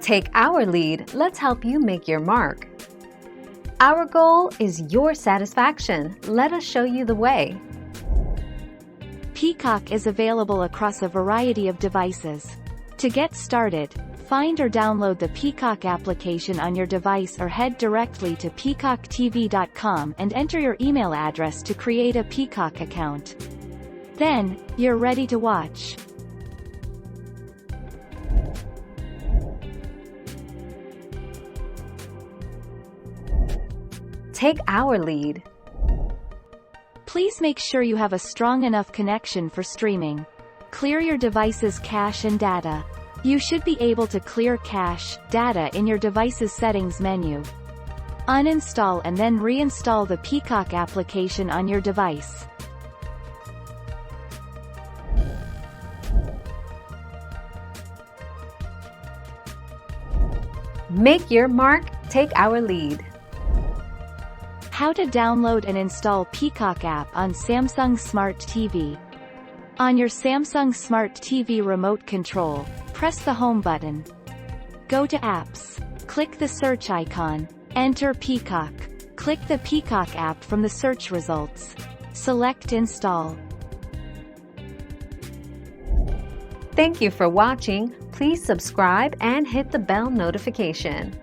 Take our lead, let's help you make your mark. Our goal is your satisfaction. Let us show you the way. Peacock is available across a variety of devices. To get started, find or download the Peacock application on your device or head directly to peacocktv.com and enter your email address to create a Peacock account. Then, you're ready to watch. Take our lead. Please make sure you have a strong enough connection for streaming. Clear your device's cache and data. You should be able to clear cache, data in your device's settings menu. Uninstall and then reinstall the Peacock application on your device. Make your mark, take our lead. How to download and install Peacock app on Samsung Smart TV. On your Samsung Smart TV remote control, press the Home button. Go to Apps. Click the search icon. Enter Peacock. Click the Peacock app from the search results. Select Install. Thank you for watching. Please subscribe and hit the bell notification.